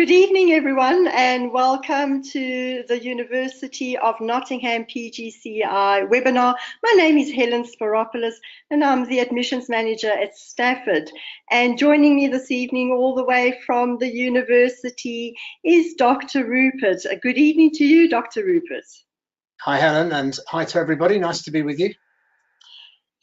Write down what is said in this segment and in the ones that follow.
Good evening, everyone, and welcome to the University of Nottingham PGCEi webinar. My name is Helen Sparopoulos, and I'm the admissions manager at Stafford. And joining me this evening, all the way from the university, is Dr. Rupert. Good evening to you, Dr. Rupert. Hi, Helen, and hi to everybody. Nice to be with you.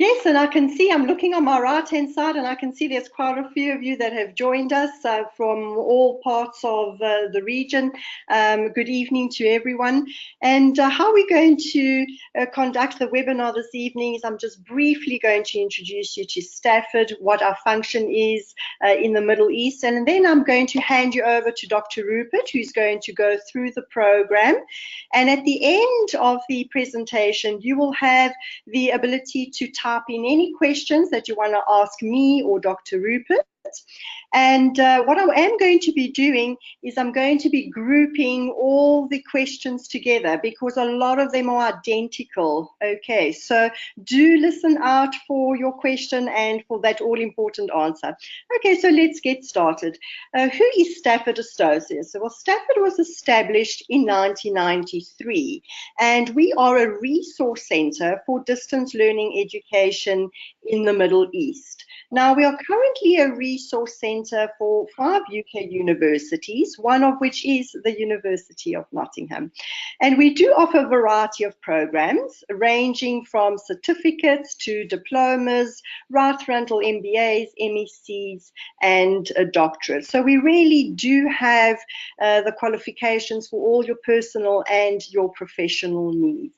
Yes, and I can see, I'm looking on my right-hand side, and I can see there's quite a few of you that have joined us from all parts of the region. Good evening to everyone. And how we're going to conduct the webinar this evening is I'm just briefly going to introduce you to Stafford, what our function is in the Middle East, and then I'm going to hand you over to Dr. Rupert, who's going to go through the program. And at the end of the presentation, you will have the ability to type in any questions that you want to ask me or Dr. Rupert. And what I am going to be doing is I'm going to be grouping all the questions together because a lot of them are identical. Okay, so do listen out for your question and for that all-important answer. Okay, so let's get started. Who is Stafford Associates? Well, Stafford was established in 1993, and we are a resource centre for distance learning education in the Middle East. Now, we are currently a resource centre for 5 UK universities, one of which is the University of Nottingham. And we do offer a variety of programs, ranging from certificates to diplomas, right through until MBAs, MECs, and doctorates. So we really do have the qualifications for all your personal and your professional needs.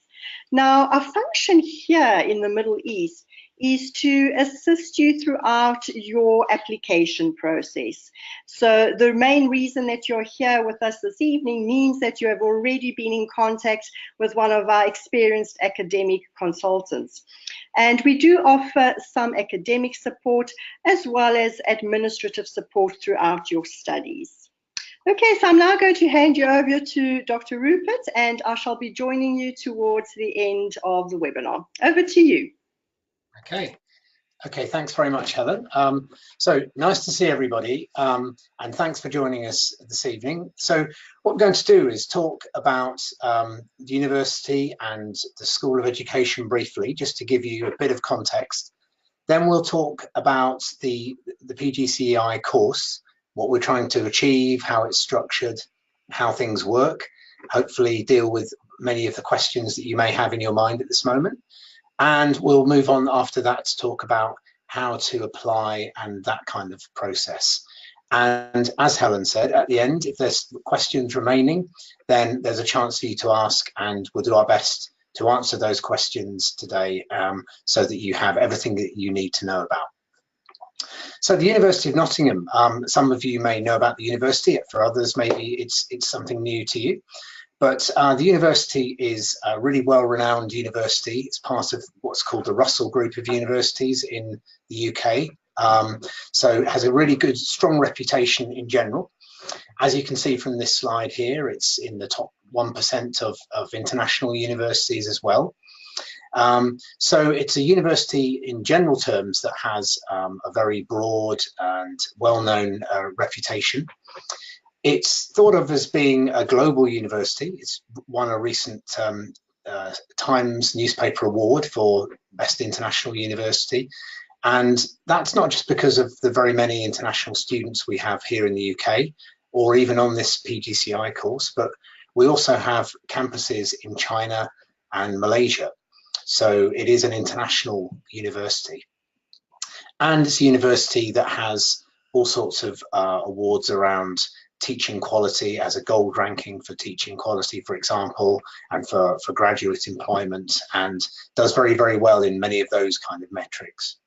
Now, our function here in the Middle East is to assist you throughout your application process. So the main reason that you're here with us this evening means that you have already been in contact with one of our experienced academic consultants. And we do offer some academic support as well as administrative support throughout your studies. Okay, so I'm now going to hand you over to Dr. Rupert, and I shall be joining you towards the end of the webinar. Over to you. Okay, thanks very much, Helen. So nice to see everybody, and thanks for joining us this evening. So what we're going to do is talk about the university and the School of Education briefly, just to give you a bit of context. Then we'll talk about the PGCEi course, what we're trying to achieve, how it's structured, how things work, hopefully deal with many of the questions that you may have in your mind at this moment. And we'll move on after that to talk about how to apply and that kind of process. And as Helen said, at the end, if there's questions remaining, then there's a chance for you to ask, and we'll do our best to answer those questions today so that you have everything that you need to know about. So the University of Nottingham, some of you may know about the university, for others maybe it's something new to you. But the university is a really well-renowned university. It's part of what's called the Russell Group of universities in the UK. So it has a really good, strong reputation in general. As you can see from this slide here, it's in the top 1% of international universities as well. So it's a university in general terms that has a very broad and well-known reputation. It's thought of as being a global university. It's won a recent Times newspaper award for Best International University. And that's not just because of the very many international students we have here in the UK, or even on this PGCEi course, but we also have campuses in China and Malaysia. So it is an international university. And it's a university that has all sorts of awards around teaching quality, as a gold ranking for teaching quality, for example, and for graduate employment, and does very, very well in many of those kind of metrics.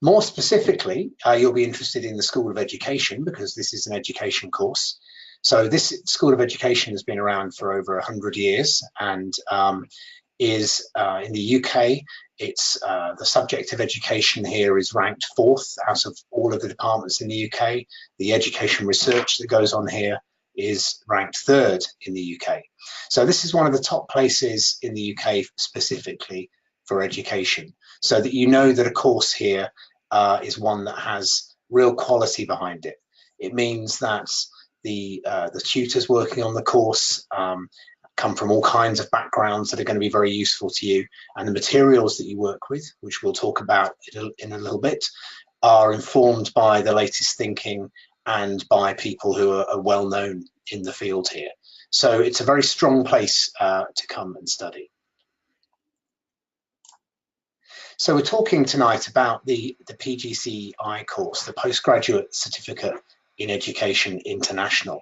More specifically, you'll be interested in the School of Education because this is an education course. So this School of Education has been around for over 100 years and is in the UK. It's the subject of education here is ranked 4th out of all of the departments in the UK. The education research that goes on here is ranked 3rd in the UK. So this is one of the top places in the UK specifically for education, so that you know that a course here is one that has real quality behind it. It means that The tutors working on the course come from all kinds of backgrounds that are going to be very useful to you, and the materials that you work with, which we'll talk about in a little bit, are informed by the latest thinking and by people who are well known in the field here. So it's a very strong place to come and study. So we're talking tonight about the PGCEi course, the Postgraduate Certificate in Education International.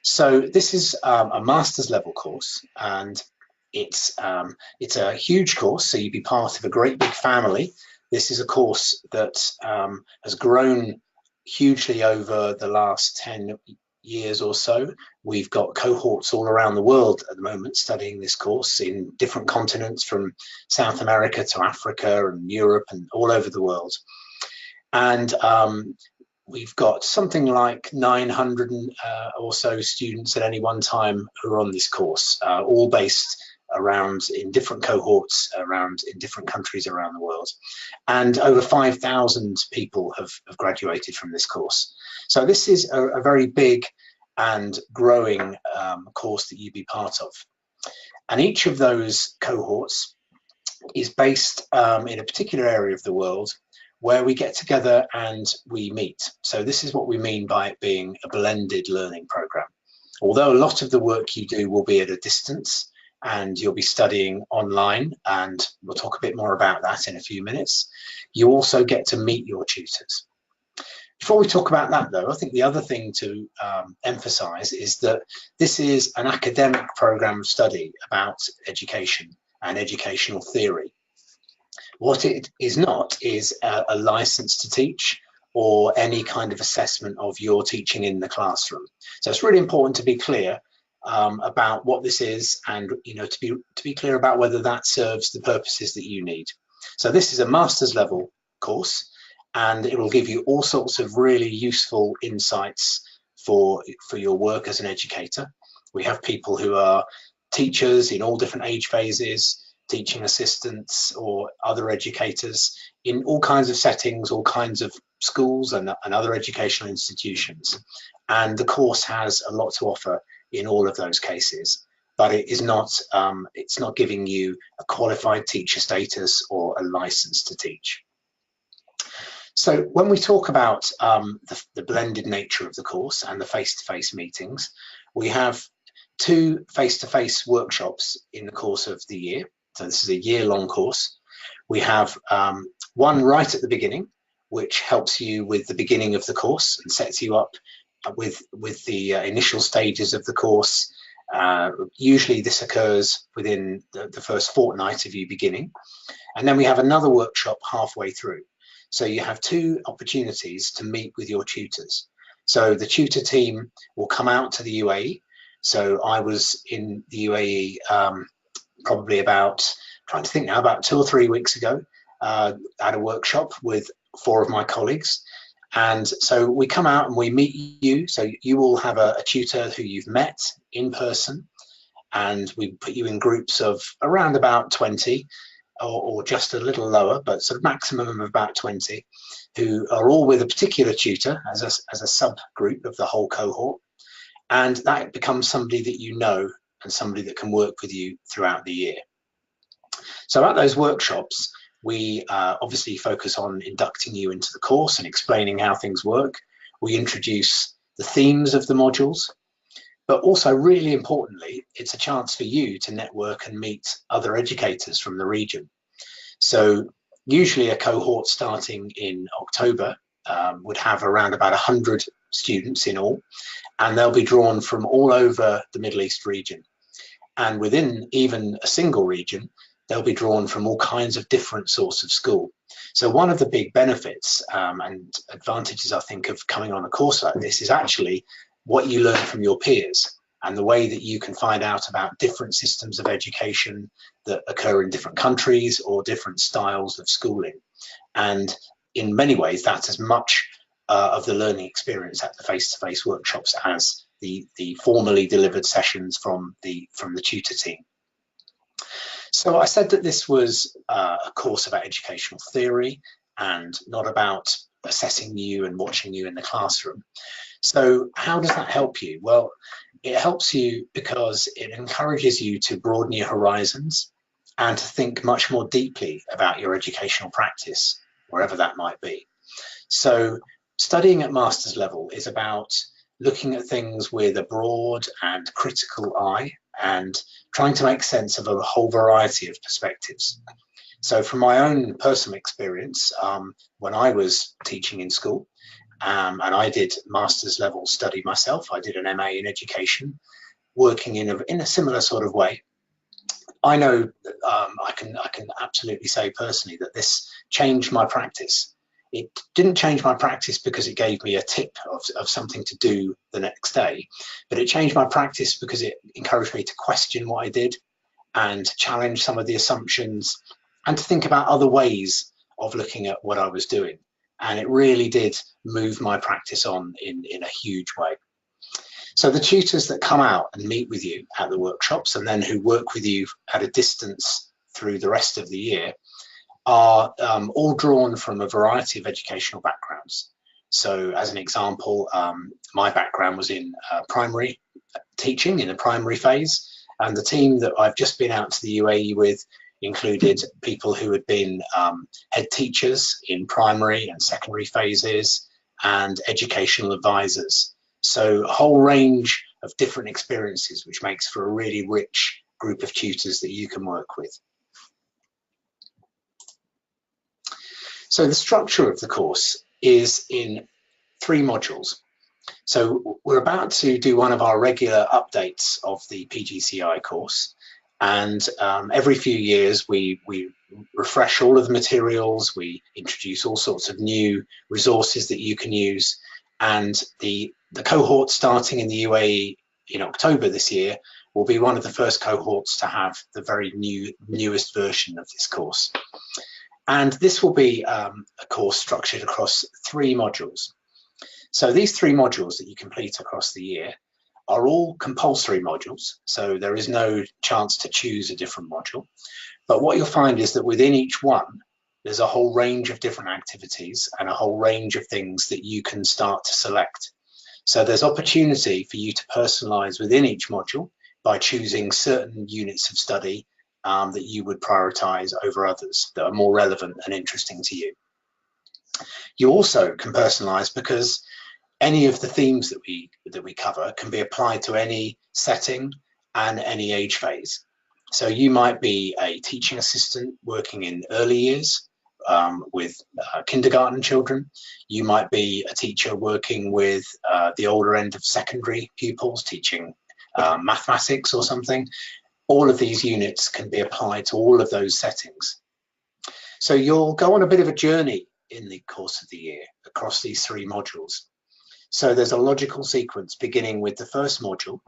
So this is a master's level course, and it's a huge course, so you'd be part of a great big family. This is a course that has grown hugely over the last 10 years or so. We've got cohorts all around the world at the moment studying this course in different continents, from South America to Africa and Europe and all over the world. And we've got something like 900 or so students at any one time who are on this course, all based around in different cohorts around in different countries around the world. And over 5,000 people have graduated from this course. So this is a very big and growing course that you'd be part of. And each of those cohorts is based in a particular area of the world where we get together and we meet. So this is what we mean by it being a blended learning program. Although a lot of the work you do will be at a distance and you'll be studying online, and we'll talk a bit more about that in a few minutes, you also get to meet your tutors. Before we talk about that though, I think the other thing to emphasize is that this is an academic program of study about education and educational theory. What it is not is a license to teach or any kind of assessment of your teaching in the classroom. So it's really important to be clear about what this is, and to be clear about whether that serves the purposes that you need. So this is a master's level course, and it will give you all sorts of really useful insights for your work as an educator. We have people who are teachers in all different age phases, teaching assistants or other educators in all kinds of settings, all kinds of schools and other educational institutions. And the course has a lot to offer in all of those cases, but it is not, it's not giving you a qualified teacher status or a license to teach. So when we talk about the blended nature of the course and the face-to-face meetings, we have 2 face-to-face workshops in the course of the year. So this is a year-long course. We have one right at the beginning, which helps you with the beginning of the course and sets you up with the initial stages of the course. Usually this occurs within the first fortnight of you beginning. And then we have another workshop halfway through. So you have 2 opportunities to meet with your tutors. So the tutor team will come out to the UAE. So I was in the UAE probably about 2 or 3 weeks ago at a workshop with 4 of my colleagues. And so we come out and we meet you. So you will have a tutor who you've met in person, and we put you in groups of around about 20 or just a little lower, but sort of maximum of about 20, who are all with a particular tutor as a subgroup of the whole cohort. And that becomes somebody that you know and somebody that can work with you throughout the year. So at those workshops, we obviously focus on inducting you into the course and explaining how things work. We introduce the themes of the modules, but also really importantly, it's a chance for you to network and meet other educators from the region. So usually a cohort starting in October would have around about 100 students in all, and they'll be drawn from all over the Middle East region. And within even a single region, they'll be drawn from all kinds of different sorts of school. So one of the big benefits and advantages, I think, of coming on a course like this is actually what you learn from your peers and the way that you can find out about different systems of education that occur in different countries or different styles of schooling. And in many ways, that's as much of the learning experience at the face-to-face workshops as the formally delivered sessions from the tutor team. So I said that this was a course about educational theory and not about assessing you and watching you in the classroom. So how does that help you? Well, it helps you because it encourages you to broaden your horizons and to think much more deeply about your educational practice, wherever that might be. So studying at master's level is about looking at things with a broad and critical eye and trying to make sense of a whole variety of perspectives. So from my own personal experience, when I was teaching in school, and I did master's level study myself, I did an MA in education, working in a similar sort of way. I know I can absolutely say personally that this changed my practice. It didn't change my practice because it gave me a tip of something to do the next day, but it changed my practice because it encouraged me to question what I did and challenge some of the assumptions and to think about other ways of looking at what I was doing. And it really did move my practice on in a huge way. So the tutors that come out and meet with you at the workshops and then who work with you at a distance through the rest of the year are all drawn from a variety of educational backgrounds. So as an example, my background was in primary teaching in the primary phase, and the team that I've just been out to the UAE with included people who had been head teachers in primary and secondary phases and educational advisors. So a whole range of different experiences, which makes for a really rich group of tutors that you can work with. So the structure of the course is in 3 modules. So we're about to do one of our regular updates of the PGCEi course. And every few years we refresh all of the materials, we introduce all sorts of new resources that you can use. And the cohort starting in the UAE in October this year will be one of the first cohorts to have the very newest version of this course. And this will be a course structured across 3 modules. So these 3 modules that you complete across the year are all compulsory modules, so there is no chance to choose a different module. But what you'll find is that within each one, there's a whole range of different activities and a whole range of things that you can start to select. So there's opportunity for you to personalize within each module by choosing certain units of study that you would prioritize over others that are more relevant and interesting to you. You also can personalize because any of the themes that we cover can be applied to any setting and any age phase. So you might be a teaching assistant working in early years with kindergarten children. You might be a teacher working with the older end of secondary pupils, teaching mathematics or something. All of these units can be applied to all of those settings. So you'll go on a bit of a journey in the course of the year across these 3 modules. So there's a logical sequence beginning with the first module,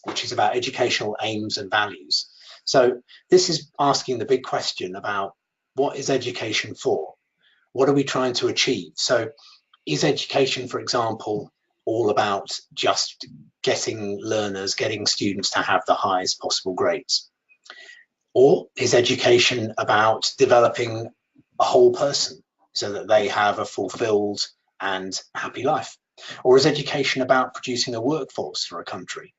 which is about educational aims and values. So this is asking the big question about what is education for? What are we trying to achieve? So is education, for example, all about just getting learners, getting students to have the highest possible grades? Or is education about developing a whole person so that they have a fulfilled and happy life? Or is education about producing a workforce for a country?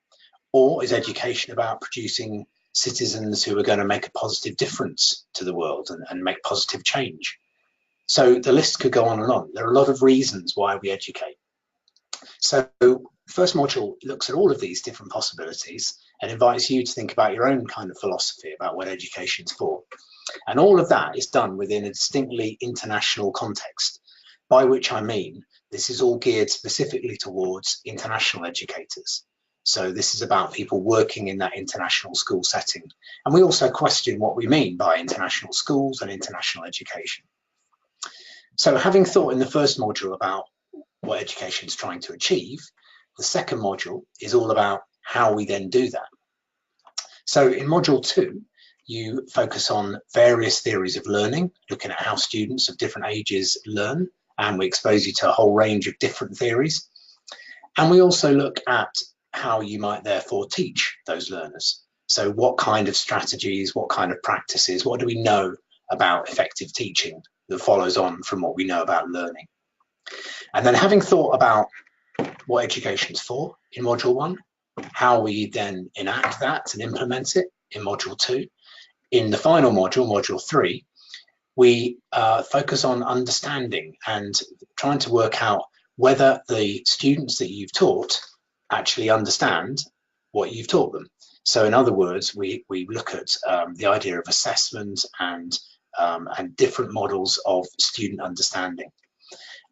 Or is education about producing citizens who are going to make a positive difference to the world and make positive change? So the list could go on and on. There are a lot of reasons why we educate. So the first module looks at all of these different possibilities and invites you to think about your own kind of philosophy about what education's for. And all of that is done within a distinctly international context, by which I mean this is all geared specifically towards international educators. So this is about people working in that international school setting. And we also question what we mean by international schools and international education. So having thought in the first module about what education is trying to achieve, the second module is all about how we then do that. So in module 2, you focus on various theories of learning, looking at how students of different ages learn, and we expose you to a whole range of different theories. And we also look at how you might therefore teach those learners. So what kind of strategies, what kind of practices, what do we know about effective teaching that follows on from what we know about learning? And then, having thought about what education's for in module 1, how we then enact that and implement it in module 2. In the final module, module 3, we focus on understanding and trying to work out whether the students that you've taught actually understand what you've taught them. So in other words, we look at the idea of assessment and different models of student understanding.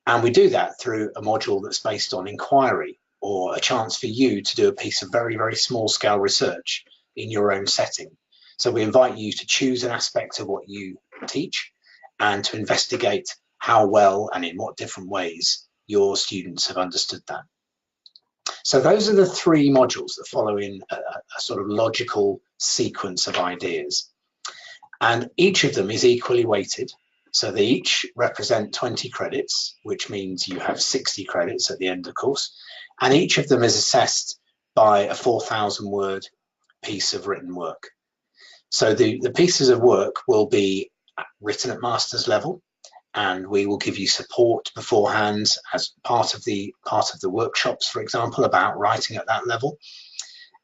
And we do that through a module that's based on inquiry, or a chance for you to do a piece of very, very small scale research in your own setting. So we invite you to choose an aspect of what you teach and to investigate how well and in what different ways your students have understood that. So those are the 3 modules that follow in a sort of logical sequence of ideas. And each of them is equally weighted. So they each represent 20 credits, which means you have 60 credits at the end of the course. And each of them is assessed by a 4,000 word piece of written work. So the pieces of work will be written at master's level, and we will give you support beforehand as part of the workshops, for example, about writing at that level.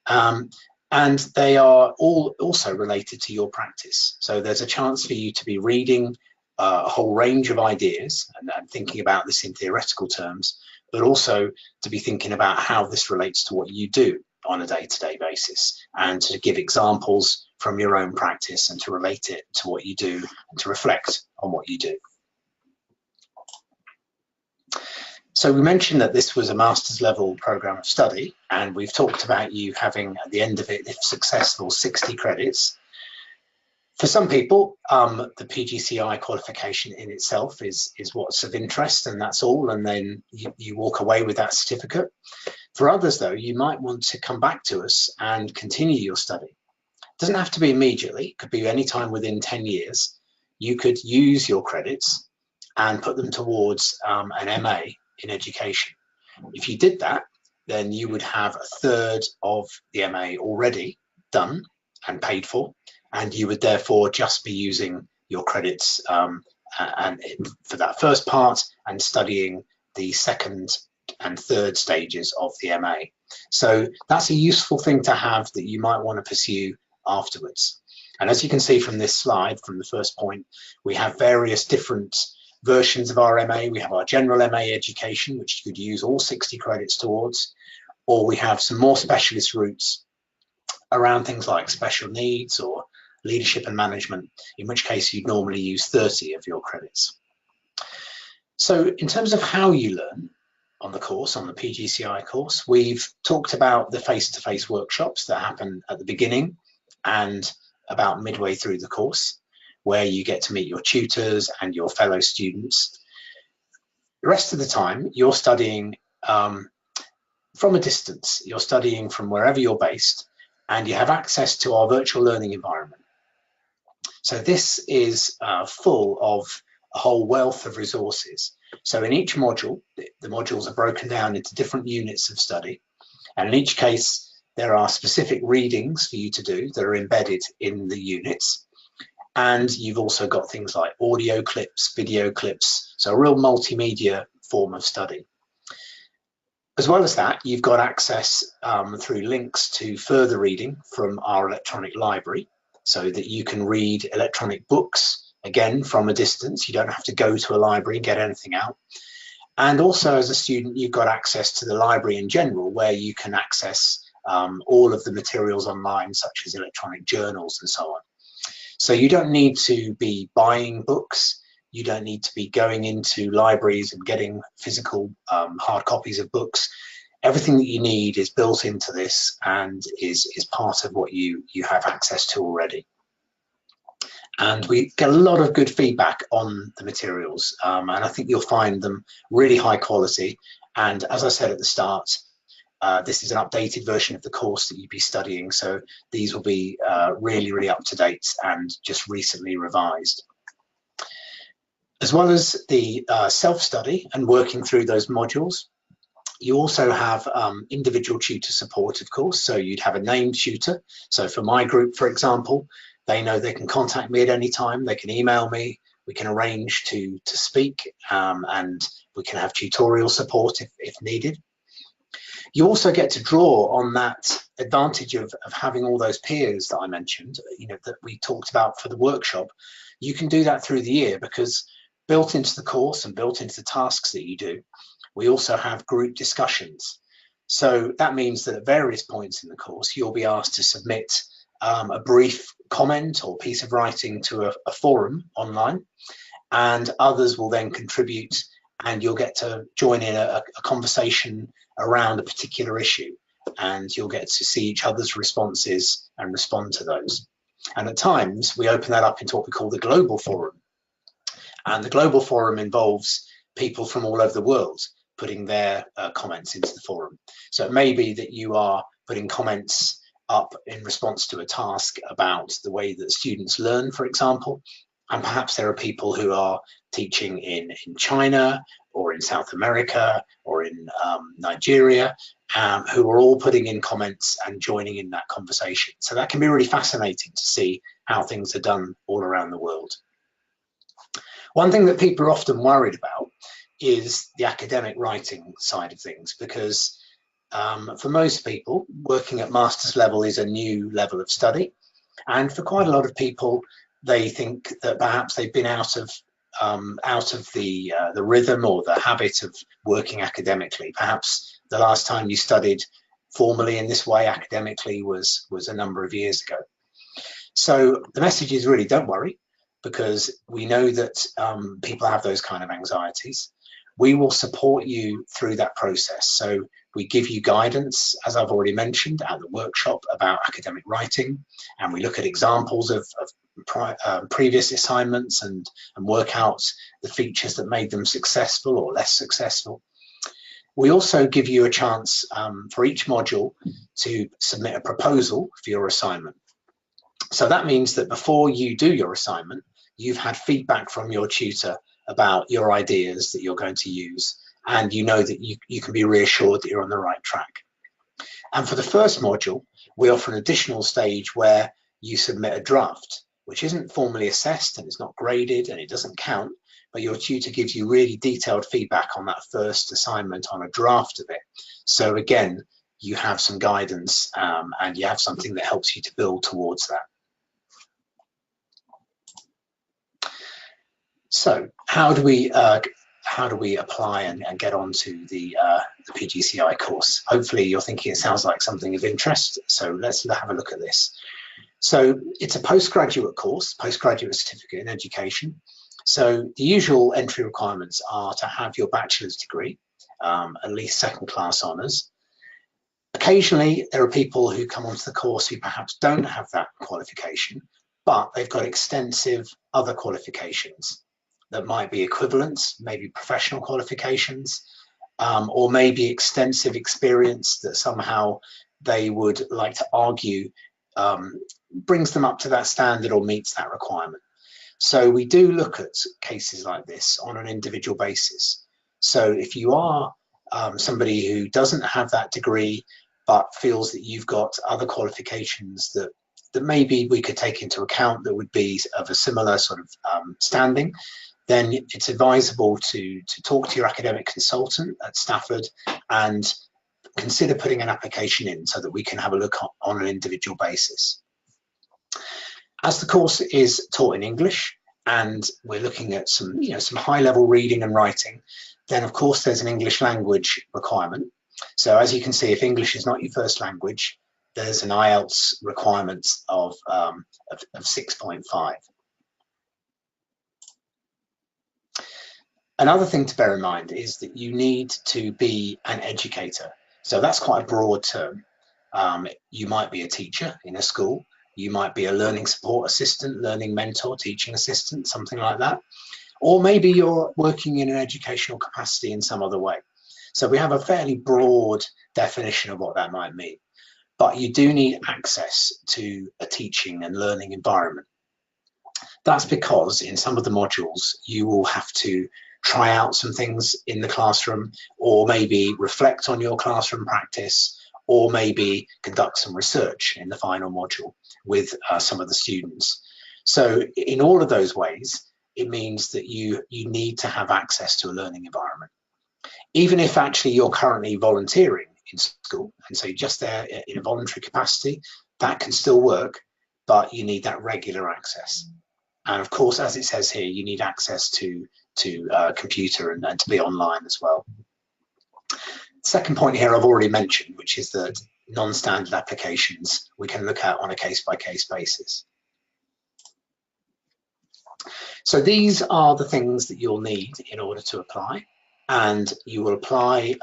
And they are all also related to your practice. So there's a chance for you to be reading a whole range of ideas and thinking about this in theoretical terms, but also to be thinking about how this relates to what you do on a day-to-day basis, and to give examples from your own practice and to relate it to what you do and to reflect on what you do. So we mentioned that this was a master's level program of study, and we've talked about you having at the end of it, if successful, 60 credits. For some people, the PGCEi qualification in itself is what's of interest, and that's all, and then you walk away with that certificate. For others, though, you might want to come back to us and continue your study. It doesn't have to be immediately, it could be any time within 10 years. You could use your credits and put them towards an MA in education. If you did that, then you would have a third of the MA already done and paid for, and you would therefore just be using your credits and for that first part and studying the second and third stages of the MA. So that's a useful thing to have that you might want to pursue afterwards. And as you can see from this slide, from the first point, we have various different versions of our MA. We have our general MA education, which you could use all 60 credits towards, or we have some more specialist routes around things like special needs or leadership and management, in which case you'd normally use 30 of your credits. So in terms of how you learn on the course, on the PGCEi course, we've talked about the face-to-face workshops that happen at the beginning and about midway through the course, where you get to meet your tutors and your fellow students. The rest of the time, you're studying from a distance. You're studying from wherever you're based, and you have access to our virtual learning environment. So this is full of a whole wealth of resources. So in each module, the modules are broken down into different units of study. And in each case, there are specific readings for you to do that are embedded in the units. And you've also got things like audio clips, video clips, so a real multimedia form of study. As well as that, you've got access through links to further reading from our electronic library, so that you can read electronic books, again, from a distance. You don't have to go to a library and get anything out. And also as a student, you've got access to the library in general, where you can access all of the materials online, such as electronic journals and so on. So you don't need to be buying books. You don't need to be going into libraries and getting physical hard copies of books. Everything that you need is built into this and is part of what you have access to already. And we get a lot of good feedback on the materials, and I think you'll find them really high quality. And as I said at the start, this is an updated version of the course that you'd be studying, so these will be really, really up to date and just recently revised. As well as the self-study and working through those modules, you also have individual tutor support, of course. So you'd have a named tutor. So for my group, for example, they know they can contact me at any time. They can email me. We can arrange to speak, and we can have tutorial support if needed. You also get to draw on that advantage of having all those peers that I mentioned, that we talked about for the workshop. You can do that through the year, because built into the course and built into the tasks that you do, we also have group discussions. So that means that at various points in the course, you'll be asked to submit a brief comment or piece of writing to a forum online, and others will then contribute, and you'll get to join in a conversation around a particular issue, and you'll get to see each other's responses and respond to those. And at times we open that up into what we call the global forum, and the global forum involves people from all over the world putting their comments into the forum. So it may be that you are putting comments up in response to a task about the way that students learn, for example, and perhaps there are people who are teaching in China or in South America or in Nigeria, who are all putting in comments and joining in that conversation. So that can be really fascinating to see how things are done all around the world. One thing that people are often worried about is the academic writing side of things, because for most people, working at master's level is a new level of study, and for quite a lot of people, they think that perhaps they've been out of the rhythm or the habit of working academically. Perhaps the last time you studied formally in this way academically was a number of years ago. So the message is really, don't worry, because we know that people have those kind of anxieties. We will support you through that process. So we give you guidance, as I've already mentioned, at the workshop about academic writing, and we look at examples of previous assignments and work out the features that made them successful or less successful. We also give you a chance for each module to submit a proposal for your assignment. So that means that before you do your assignment, you've had feedback from your tutor about your ideas that you're going to use, and you know that you can be reassured that you're on the right track. And for the first module, we offer an additional stage where you submit a draft, which isn't formally assessed and it's not graded and it doesn't count, but your tutor gives you really detailed feedback on that first assignment on a draft of it. So again, you have some guidance and you have something that helps you to build towards that. So how do we apply and get onto the PGCEi course? Hopefully you're thinking it sounds like something of interest, so let's have a look at this. So it's a postgraduate course, postgraduate certificate in education. So the usual entry requirements are to have your bachelor's degree, at least second class honours. Occasionally there are people who come onto the course who perhaps don't have that qualification, but they've got extensive other qualifications that might be equivalents, maybe professional qualifications, or maybe extensive experience that somehow they would like to argue brings them up to that standard or meets that requirement. So we do look at cases like this on an individual basis. So if you are somebody who doesn't have that degree but feels that you've got other qualifications that maybe we could take into account that would be of a similar sort of standing, then it's advisable to talk to your academic consultant at Stafford and consider putting an application in so that we can have a look on an individual basis. As the course is taught in English and we're looking at some high-level reading and writing, then of course there's an English language requirement. So as you can see, if English is not your first language, there's an IELTS requirement of 6.5. Another thing to bear in mind is that you need to be an educator. So that's quite a broad term. You might be a teacher in a school. You might be a learning support assistant, learning mentor, teaching assistant, something like that. Or maybe you're working in an educational capacity in some other way. So we have a fairly broad definition of what that might mean. But you do need access to a teaching and learning environment. That's because in some of the modules, you will have to try out some things in the classroom, or maybe reflect on your classroom practice, or maybe conduct some research in the final module with some of the students. So in all of those ways, it means that you need to have access to a learning environment. Even if actually you're currently volunteering in school, and so you're just there in a voluntary capacity, that can still work, but you need that regular access. And of course, as it says here, you need access to computer and to be online as well. Second point here I've already mentioned, which is that non-standard applications we can look at on a case-by-case basis. So these are the things that you'll need in order to apply, and you will apply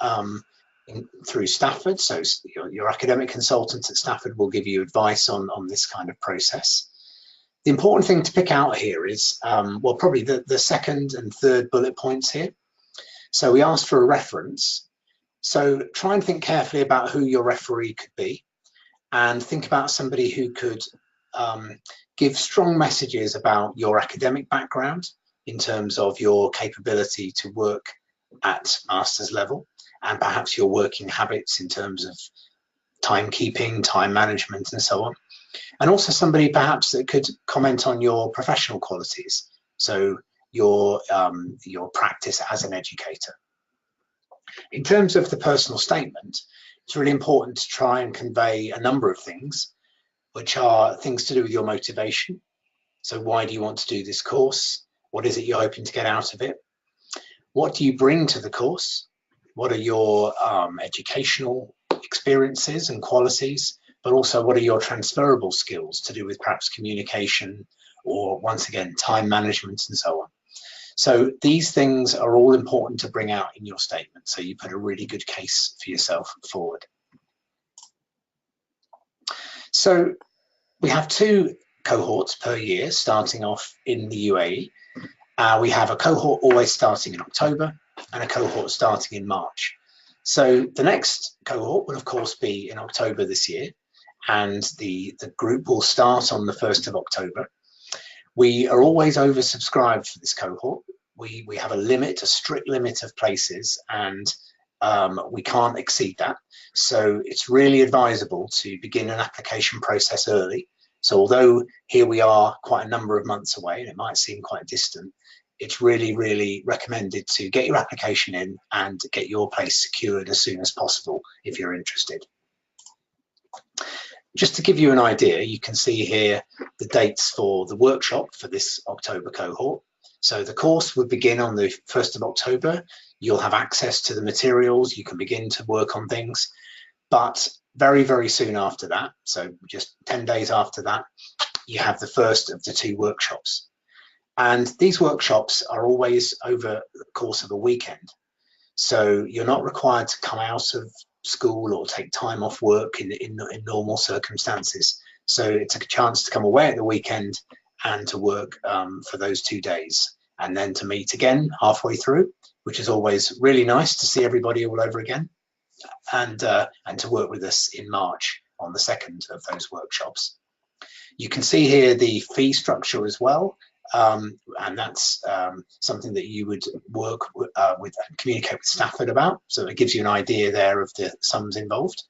through Stafford. So your academic consultant at Stafford will give you advice on this kind of process. The important thing to pick out here is, well, probably the second and third bullet points here. So we asked for a reference. So try and think carefully about who your referee could be, and think about somebody who could give strong messages about your academic background in terms of your capability to work at master's level, and perhaps your working habits in terms of timekeeping, time management, and so on. And also somebody perhaps that could comment on your professional qualities, so your practice as an educator. In terms of the personal statement, it's really important to try and convey a number of things, which are things to do with your motivation. So why do you want to do this course? What is it you're hoping to get out of it? What do you bring to the course? What are your educational experiences and qualities? But also, what are your transferable skills to do with perhaps communication, or once again, time management and so on. So these things are all important to bring out in your statement, so you put a really good case for yourself forward. So we have 2 cohorts per year starting off in the UAE. We have a cohort always starting in October and a cohort starting in March. So the next cohort will of course be in October this year, and the group will start on the 1st of October. We are always oversubscribed for this cohort. We have a limit, a strict limit of places, and we can't exceed that. So it's really advisable to begin an application process early. So although here we are quite a number of months away, and it might seem quite distant, it's really, really recommended to get your application in and get your place secured as soon as possible if you're interested. Just to give you an idea, you can see here the dates for the workshop for this October cohort. So the course would begin on the 1st of October. You'll have access to the materials. You can begin to work on things. But very, very soon after that, so just 10 days after that, you have the first of the 2 workshops. And these workshops are always over the course of a weekend. So you're not required to come out of school or take time off work in normal circumstances. So it's a chance to come away at the weekend and to work for those 2 days, and then to meet again halfway through, which is always really nice to see everybody all over again, and to work with us in March on the 2nd of those workshops. You can see here the fee structure as well, and that's something that you would work with and communicate with Stafford about, so it gives you an idea there of the sums involved.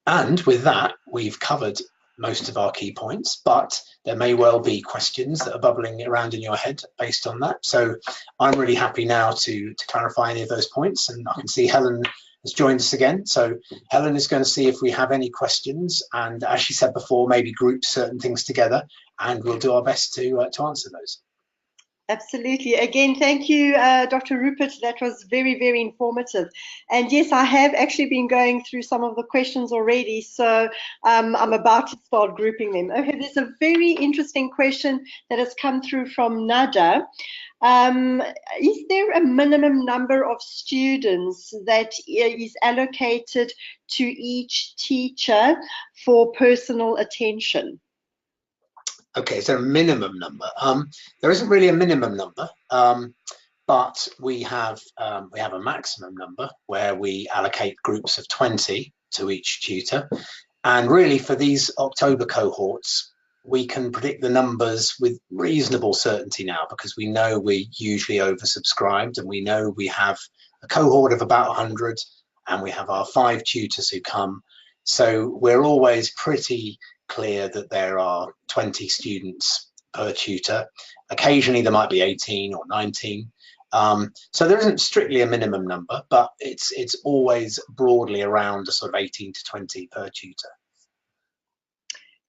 And with that, we've covered most of our key points, but there may well be questions that are bubbling around in your head based on that. So I'm really happy now to clarify any of those points, and I can see Helen has joined us again. So Helen is going to see if we have any questions, and as she said before, maybe group certain things together, and we'll do our best to answer those. Absolutely. Again, thank you, Dr. Rupert. That was very, very informative. And yes, I have actually been going through some of the questions already, so I'm about to start grouping them. Okay, there's a very interesting question that has come through from Nada. Is there a minimum number of students that is allocated to each teacher for personal attention? Okay, so a minimum number. There isn't really a minimum number, but we have a maximum number where we allocate groups of 20 to each tutor. And really for these October cohorts, we can predict the numbers with reasonable certainty now, because we know we're usually oversubscribed, and we know we have a cohort of about 100, and we have our 5 tutors who come. So we're always pretty clear that there are 20 students per tutor. Occasionally there might be 18 or 19. So there isn't strictly a minimum number, but it's always broadly around a sort of 18 to 20 per tutor.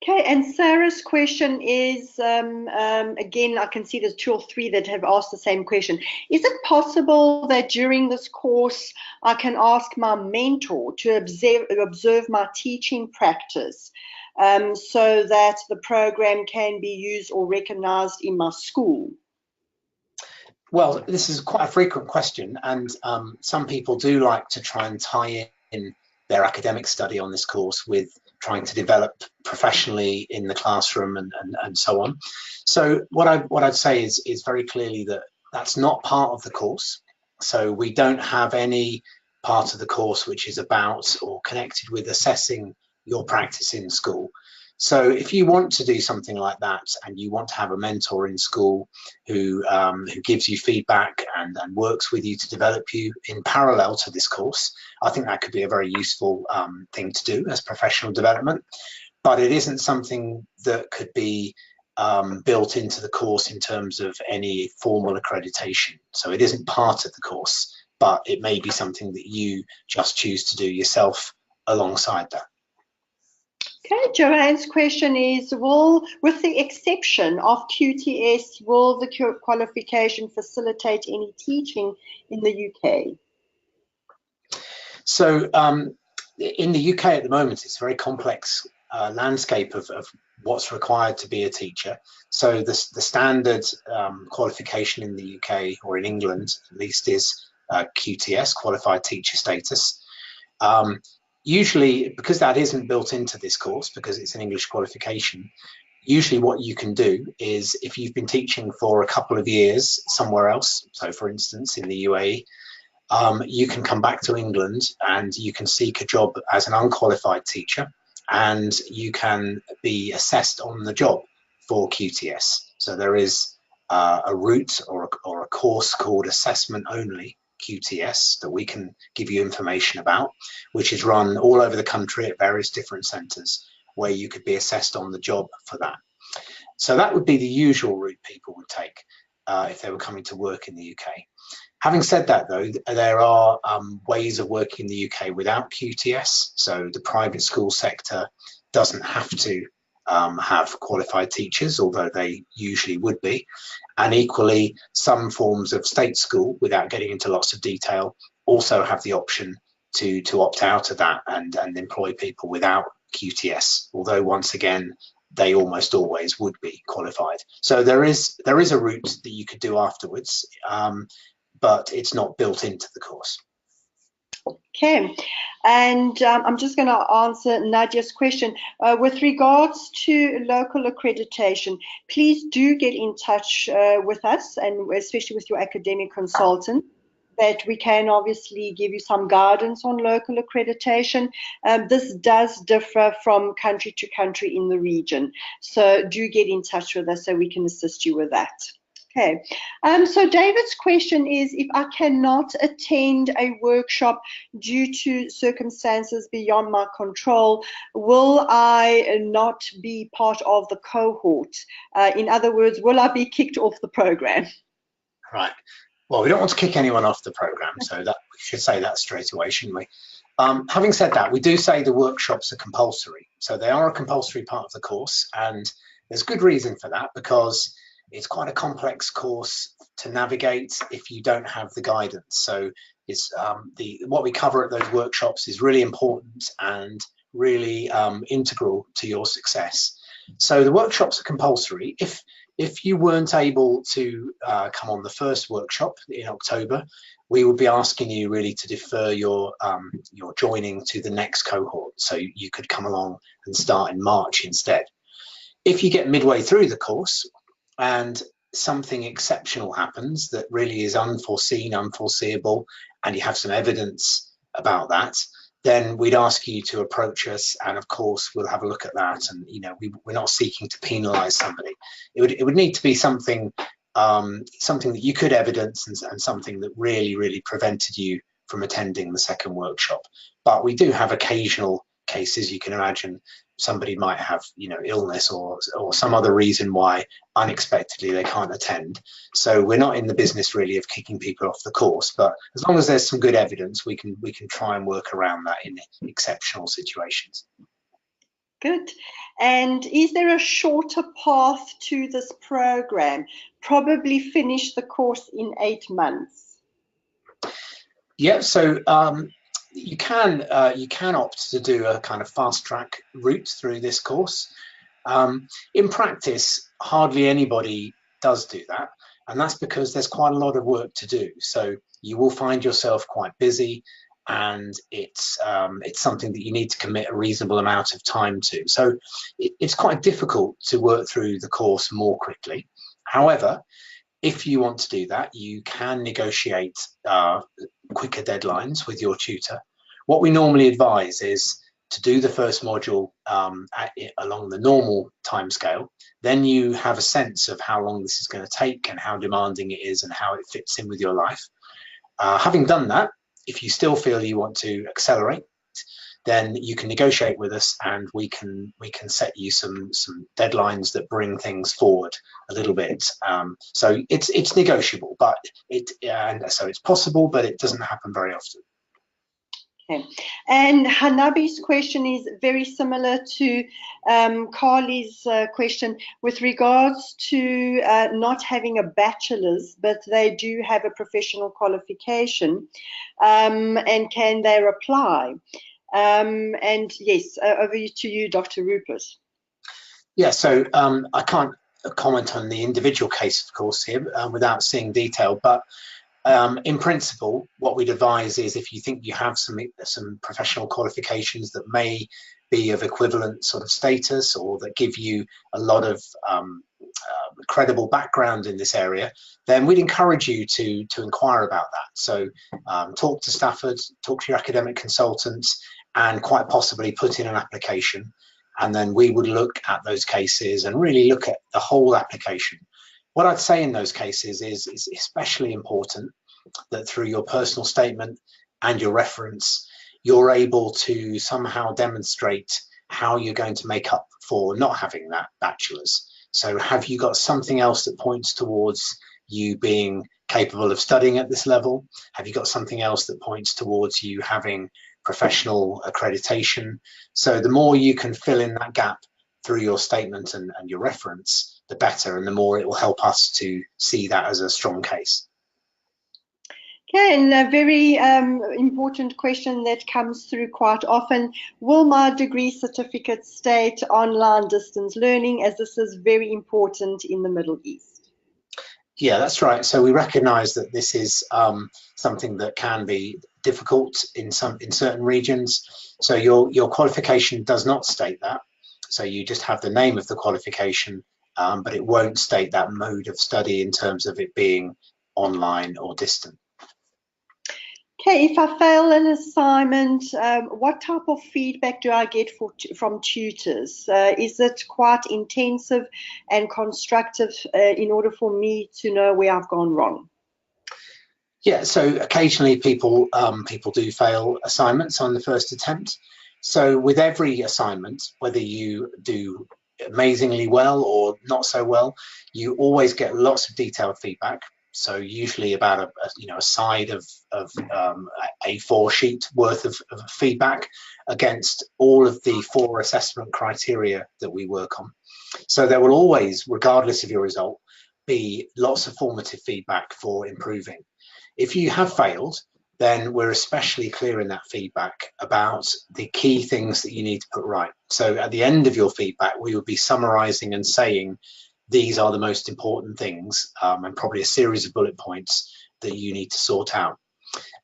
Okay, and Sarah's question is, again, I can see there's 2 or 3 that have asked the same question. Is it possible that during this course I can ask my mentor to observe my teaching practice so that the program can be used or recognized in my school? Well, this is quite a frequent question, and some people do like to try and tie in their academic study on this course with trying to develop professionally in the classroom and so on. So what I'd say is very clearly that that's not part of the course. So we don't have any part of the course which is about or connected with assessing your practice in school. So if you want to do something like that and you want to have a mentor in school who gives you feedback and works with you to develop you in parallel to this course, I think that could be a very useful thing to do as professional development. But it isn't something that could be built into the course in terms of any formal accreditation. So it isn't part of the course, but it may be something that you just choose to do yourself alongside that. Okay, Joanne's question is, with the exception of QTS, will the qualification facilitate any teaching in the UK? So in the UK at the moment, it's a very complex landscape of what's required to be a teacher. So the standard qualification in the UK, or in England at least, is QTS, Qualified Teacher Status. Usually, because that isn't built into this course, because it's an English qualification, usually what you can do is, if you've been teaching for a couple of years somewhere else, so for instance in the UAE, you can come back to England and you can seek a job as an unqualified teacher, and you can be assessed on the job for QTS. So there is a route or a course called Assessment Only QTS that we can give you information about, which is run all over the country at various different centres where you could be assessed on the job for that. So that would be the usual route people would take if they were coming to work in the UK. Having said that, though, there are ways of working in the UK without QTS. So the private school sector doesn't have to have qualified teachers, although they usually would be. And equally, some forms of state school, without getting into lots of detail, also have the option to opt out of that and employ people without QTS, although once again, they almost always would be qualified. So there is a route that you could do afterwards, but it's not built into the course. Okay, and I'm just going to answer Nadia's question. With regards to local accreditation, please do get in touch with us, and especially with your academic consultant, that we can obviously give you some guidance on local accreditation. This does differ from country to country in the region, so do get in touch with us so we can assist you with that. Okay, so David's question is, if I cannot attend a workshop due to circumstances beyond my control, will I not be part of the cohort? In other words, will I be kicked off the program? Right. Well, we don't want to kick anyone off the program, so that we should say that straight away, shouldn't we? Having said that, we do say the workshops are compulsory. So they are a compulsory part of the course, and there's good reason for that, because it's quite a complex course to navigate if you don't have the guidance. So it's what we cover at those workshops is really important and really integral to your success. So the workshops are compulsory. If you weren't able to come on the first workshop in October, we would be asking you really to defer your joining to the next cohort, so you could come along and start in March instead. If you get midway through the course and something exceptional happens that really is unforeseen, unforeseeable, and you have some evidence about that, then we'd ask you to approach us, and of course we'll have a look at that. And we're not seeking to penalize somebody. It would need to be something that you could evidence, and something that really prevented you from attending the second workshop. But we do have occasional cases, you can imagine, somebody might have, you know, illness or some other reason why unexpectedly they can't attend. So we're not in the business really of kicking people off the course, but as long as there's some good evidence, we can try and work around that in exceptional situations. Good. And is there a shorter path to this program? Probably finish the course in 8 months. Yeah, so you can opt to do a kind of fast track route through this course. In practice, hardly anybody does do that, and that's because there's quite a lot of work to do. So you will find yourself quite busy, and it's something that you need to commit a reasonable amount of time to. So it's quite difficult to work through the course more quickly. However, if you want to do that, you can negotiate quicker deadlines with your tutor. What we normally advise is to do the first module along the normal timescale. Then you have a sense of how long this is going to take and how demanding it is and how it fits in with your life. Having done that, if you still feel you want to accelerate, then you can negotiate with us, and we can set you some deadlines that bring things forward a little bit. So it's negotiable, but so it's possible, but it doesn't happen very often. Okay. And Hanabi's question is very similar to Carly's question with regards to not having a bachelor's, but they do have a professional qualification, and can they apply? And yes, over to you, Dr. Rupert. Yeah, so I can't comment on the individual case, of course, here without seeing detail, but in principle, what we'd advise is if you think you have some professional qualifications that may be of equivalent sort of status or that give you a lot of credible background in this area, then we'd encourage you to inquire about that. So talk to Stafford, talk to your academic consultants, and quite possibly put in an application. And then we would look at those cases and really look at the whole application. What I'd say in those cases is especially important that through your personal statement and your reference, you're able to somehow demonstrate how you're going to make up for not having that bachelor's. So have you got something else that points towards you being capable of studying at this level? Have you got something else that points towards you having professional accreditation? So the more you can fill in that gap through your statement and your reference, the better, and the more it will help us to see that as a strong case. Okay, and a very important question that comes through quite often: will my degree certificate state online distance learning, as this is very important in the Middle East? Yeah, that's right. So we recognise that this is something that can be difficult in certain regions. So your qualification does not state that. So you just have the name of the qualification, but it won't state that mode of study in terms of it being online or distant. Okay, if I fail an assignment, what type of feedback do I get from tutors? Is it quite intensive and constructive in order for me to know where I've gone wrong? Yeah, so occasionally people do fail assignments on the first attempt. So with every assignment, whether you do amazingly well or not so well, you always get lots of detailed feedback. So usually about a side of A4 sheet worth of feedback against all of the 4 assessment criteria that we work on. So there will always, regardless of your result, be lots of formative feedback for improving. If you have failed, then we're especially clear in that feedback about the key things that you need to put right. So at the end of your feedback, we would be summarizing and saying, these are the most important things, and probably a series of bullet points that you need to sort out.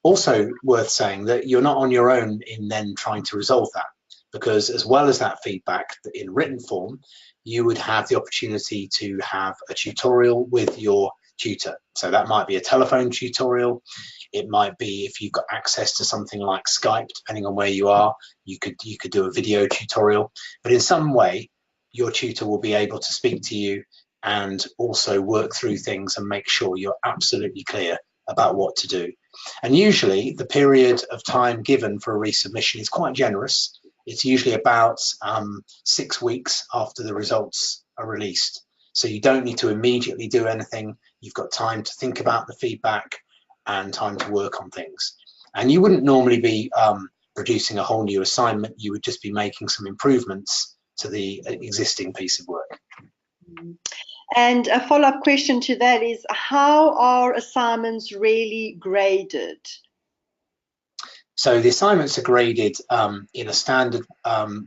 Also worth saying that you're not on your own in then trying to resolve that, because as well as that feedback in written form, you would have the opportunity to have a tutorial with your tutor. So that might be a telephone tutorial. It might be, if you've got access to something like Skype, depending on where you are, you could do a video tutorial. But in some way, your tutor will be able to speak to you and also work through things and make sure you're absolutely clear about what to do. And usually the period of time given for a resubmission is quite generous. it's usually about 6 weeks after the results are released. So you don't need to immediately do anything. You've got time to think about the feedback and time to work on things. And you wouldn't normally be producing a whole new assignment. You would just be making some improvements to the existing piece of work. And a follow-up question to that is, how are assignments really graded? So the assignments are graded in a standard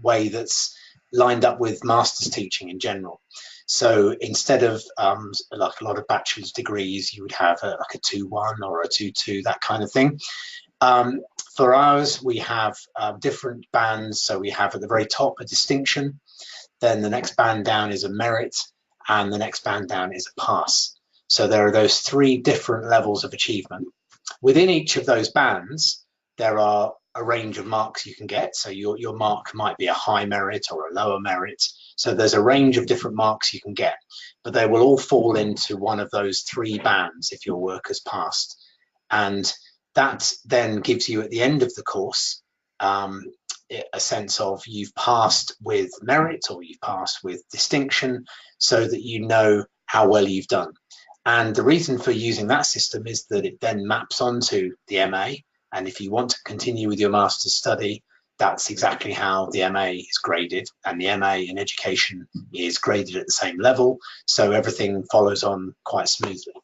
way that's lined up with master's teaching in general. So instead of like a lot of bachelor's degrees, you would have like a 2-1 or a 2-2, that kind of thing. For ours, we have different bands. So we have at the very top a distinction, then the next band down is a merit, and the next band down is a pass. So there are those 3 different levels of achievement. Within each of those bands, there are a range of marks you can get. So your mark might be a high merit or a lower merit. So there's a range of different marks you can get, but they will all fall into one of those 3 bands if your work has passed. And that then gives you at the end of the course a sense of you've passed with merit or you've passed with distinction, so that you know how well you've done. And the reason for using that system is that it then maps onto the MA. And if you want to continue with your master's study, that's exactly how the MA is graded. And the MA in education is graded at the same level. So everything follows on quite smoothly.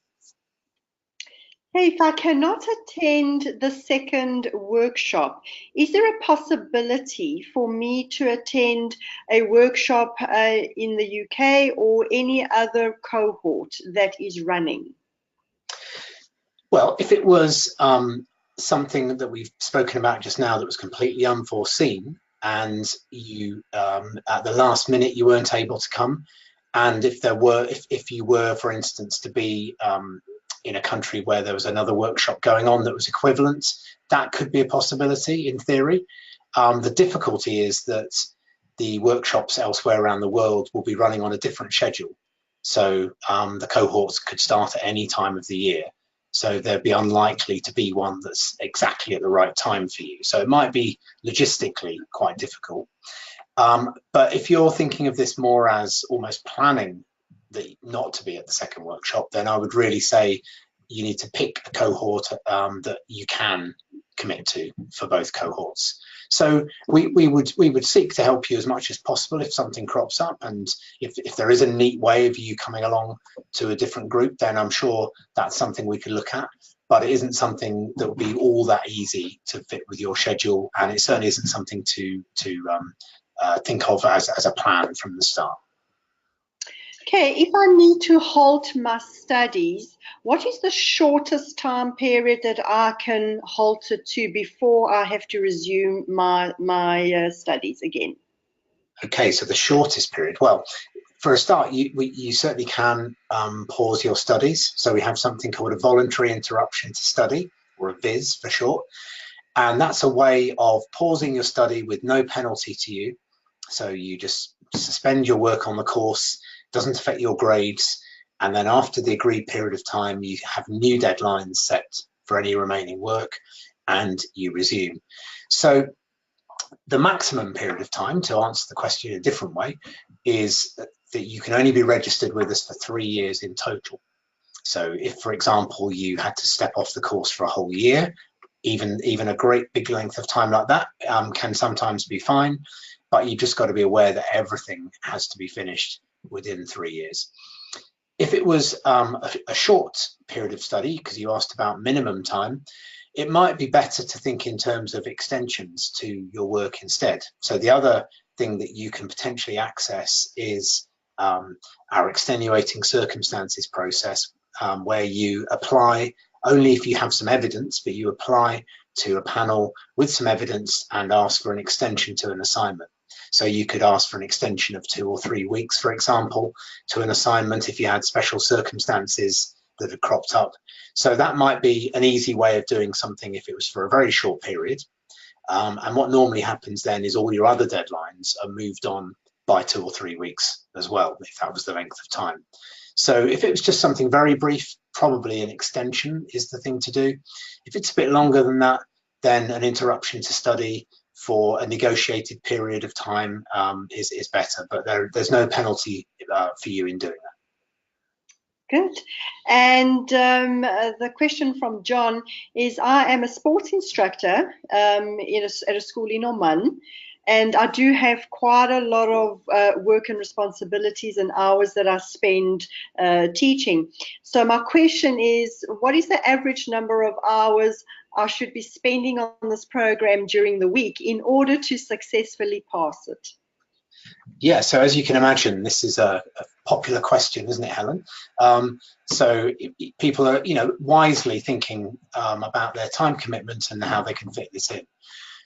Hey, if I cannot attend the second workshop, is there a possibility for me to attend a workshop in the UK or any other cohort that is running? Well, if it was something that we've spoken about just now that was completely unforeseen, and you at the last minute you weren't able to come, and if you were, for instance, to be in a country where there was another workshop going on that was equivalent, that could be a possibility in theory. The difficulty is that the workshops elsewhere around the world will be running on a different schedule. So the cohorts could start at any time of the year. So there'd be unlikely to be one that's exactly at the right time for you. So it might be logistically quite difficult. But if you're thinking of this more as almost planning not to be at the second workshop, then I would really say you need to pick a cohort that you can commit to for both cohorts. So we would seek to help you as much as possible if something crops up, and if there is a neat way of you coming along to a different group, then I'm sure that's something we could look at. But it isn't something that will be all that easy to fit with your schedule, and it certainly isn't something to think of as a plan from the start. Okay, if I need to halt my studies, what is the shortest time period that I can halt it to before I have to resume my studies again? Okay, so the shortest period. Well, for a start, you certainly can pause your studies. So we have something called a voluntary interruption to study, or a VIS for short. And that's a way of pausing your study with no penalty to you. So you just suspend your work on the course, doesn't affect your grades, and then after the agreed period of time you have new deadlines set for any remaining work and you resume. So the maximum period of time, to answer the question in a different way, is that you can only be registered with us for 3 years in total. So if, for example, you had to step off the course for a whole year, even a great big length of time like that can sometimes be fine, but you've just got to be aware that everything has to be finished within 3 years. If it was a short period of study, because you asked about minimum time, it might be better to think in terms of extensions to your work instead. So the other thing that you can potentially access is our extenuating circumstances process, where you apply only if you have some evidence, but you apply to a panel with some evidence and ask for an extension to an assignment. So you could ask for an extension of 2 or 3 weeks, for example, to an assignment if you had special circumstances that had cropped up. So that might be an easy way of doing something if it was for a very short period. And what normally happens then is all your other deadlines are moved on by 2 or 3 weeks as well, if that was the length of time. So if it was just something very brief, probably an extension is the thing to do. If it's a bit longer than that, then an interruption to study for a negotiated period of time is better, but there's no penalty for you in doing that. Good. And the question from John is, I am a sports instructor at a school in Oman, and I do have quite a lot of work and responsibilities and hours that I spend teaching. So my question is, what is the average number of hours I should be spending on this program during the week in order to successfully pass it? Yeah, so as you can imagine, this is a popular question, isn't it, Helen? So people are, wisely thinking about their time commitment and how they can fit this in.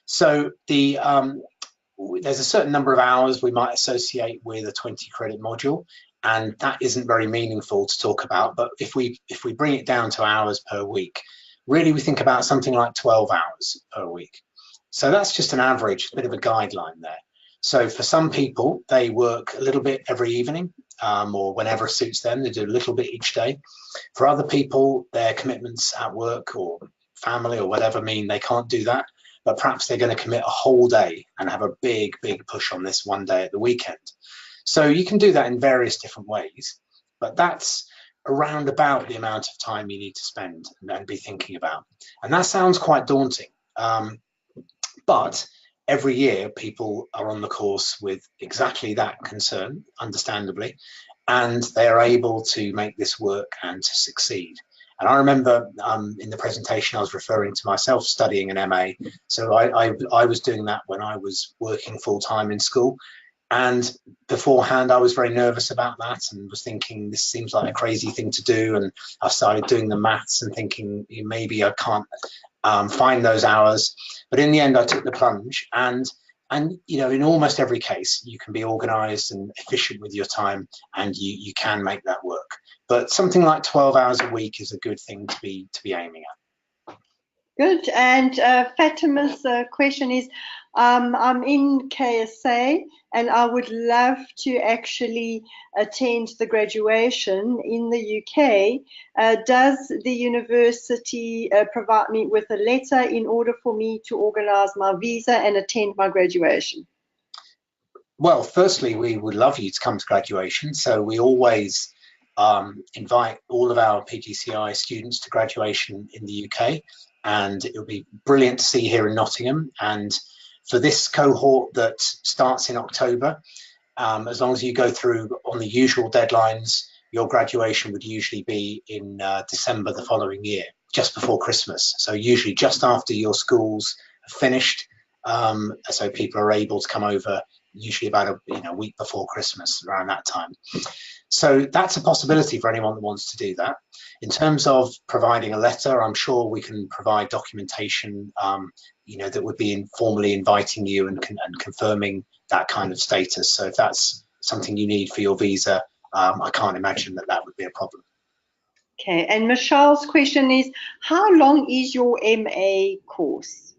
So there's a certain number of hours we might associate with a 20 credit module, and that isn't very meaningful to talk about. But if we bring it down to hours per week, really we think about something like 12 hours per week. So that's just an average, a bit of a guideline there. So for some people, they work a little bit every evening or whenever suits them. They do a little bit each day. For other people, their commitments at work or family or whatever mean they can't do that, but perhaps they're going to commit a whole day and have a big push on this one day at the weekend. So you can do that in various different ways, but that's around about the amount of time you need to spend and be thinking about. And that sounds quite daunting, but every year people are on the course with exactly that concern, understandably, and they are able to make this work and to succeed. And I remember in the presentation I was referring to myself studying an MA. So I was doing that when I was working full-time in school. And beforehand, I was very nervous about that and was thinking, this seems like a crazy thing to do. And I started doing the maths and thinking, maybe I can't find those hours. But in the end, I took the plunge. And in almost every case, you can be organized and efficient with your time, and you can make that work. But something like 12 hours a week is a good thing to be aiming at. Good. And Fatima's question is, I'm in KSA and I would love to actually attend the graduation in the UK. Does the university provide me with a letter in order for me to organise my visa and attend my graduation? Well, firstly, we would love you to come to graduation. So we always invite all of our PGCEi students to graduation in the UK. And it would be brilliant to see you here in Nottingham. And for this cohort that starts in October, as long as you go through on the usual deadlines, your graduation would usually be in December the following year, just before Christmas. So usually just after your schools have finished, so people are able to come over usually about a week before Christmas, around that time. So that's a possibility for anyone that wants to do that. In terms of providing a letter, I'm sure we can provide documentation, that would be informally inviting you and confirming that kind of status. So if that's something you need for your visa, I can't imagine that would be a problem. Okay, and Michelle's question is, how long is your MA course?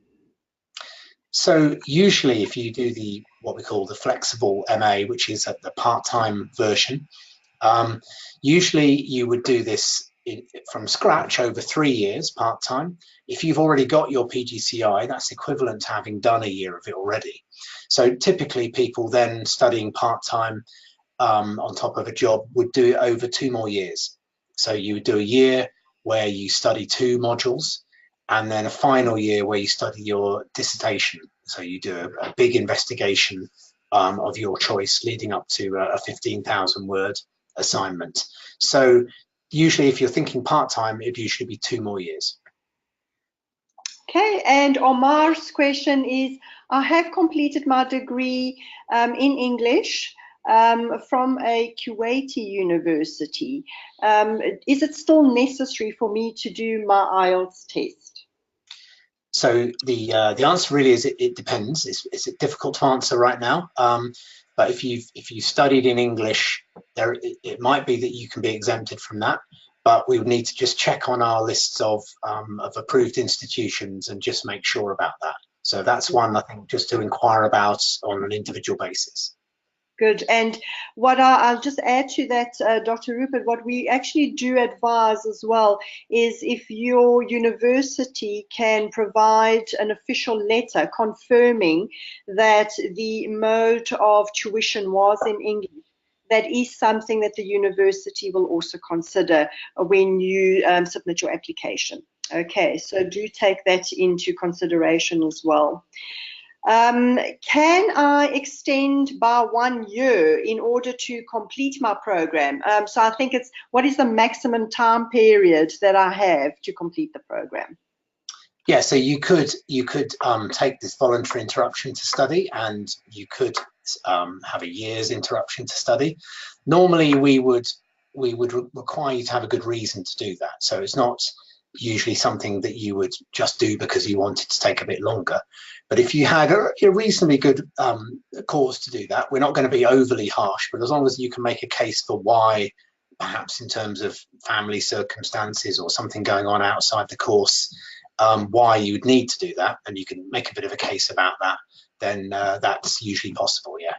So usually if you do what we call the flexible MA, which is the part-time version, usually you would do this from scratch over 3 years part-time. If you've already got your PGCEi, that's equivalent to having done a year of it already. So typically people then studying part-time on top of a job would do it over 2 more years. So you would do a year where you study 2 modules, and then a final year where you study your dissertation. So you do a big investigation of your choice leading up to a 15,000 word assignment. So usually if you're thinking part-time, it'd usually be 2 more years. Okay, and Omar's question is, I have completed my degree in English from a Kuwaiti university. Is it still necessary for me to do my IELTS test? So the answer really is it depends. It's difficult to answer right now. But if you studied in English, it might be that you can be exempted from that. But we would need to just check on our lists of approved institutions and just make sure about that. So that's one, I think, just to inquire about on an individual basis. Good. And what I'll just add to that, Dr. Rupert, what we actually do advise as well is if your university can provide an official letter confirming that the mode of tuition was in English, that is something that the university will also consider when you submit your application. Okay, so do take that into consideration as well. Can I extend by 1 year in order to complete my program? So I think it's, what is the maximum time period that I have to complete the program? Yeah, so you could take this voluntary interruption to study, and you could have a year's interruption to study. Normally, we would require you to have a good reason to do that. So it's not usually something that you would just do because you wanted to take a bit longer. But if you had a reasonably good cause to do that, we're not going to be overly harsh, but as long as you can make a case for why, perhaps in terms of family circumstances or something going on outside the course, why you would need to do that, and you can make a bit of a case about that, then that's usually possible, yeah.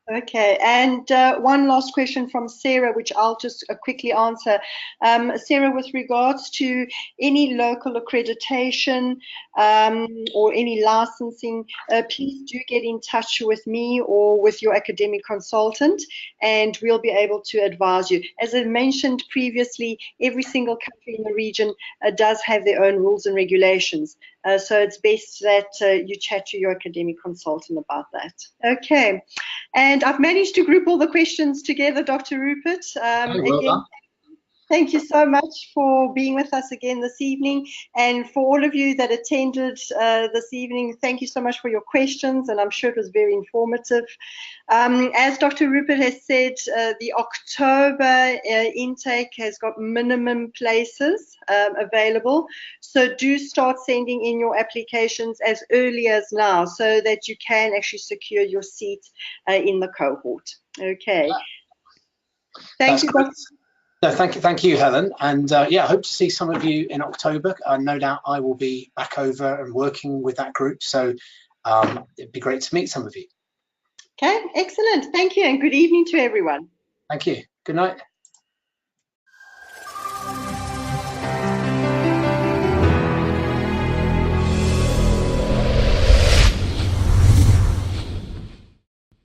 Okay, and one last question from Sarah, which I'll just quickly answer. Sarah, with regards to any local accreditation or any licensing, please do get in touch with me or with your academic consultant, and we'll be able to advise you. As I mentioned previously, every single country in the region does have their own rules and regulations. So it's best that you chat to your academic consultant about that. Okay, and I've managed to group all the questions together, Dr. Rupert. Again, thank you so much for being with us again this evening. And for all of you that attended this evening, thank you so much for your questions, and I'm sure it was very informative. As Dr. Rupert has said, the October intake has got minimum places available. So do start sending in your applications as early as now so that you can actually secure your seat in the cohort. Okay. Thank you, Dr. No, thank you, Helen. And yeah, I hope to see some of you in October. No doubt I will be back over and working with that group. So it'd be great to meet some of you. Okay, excellent. Thank you, and good evening to everyone. Thank you. Good night.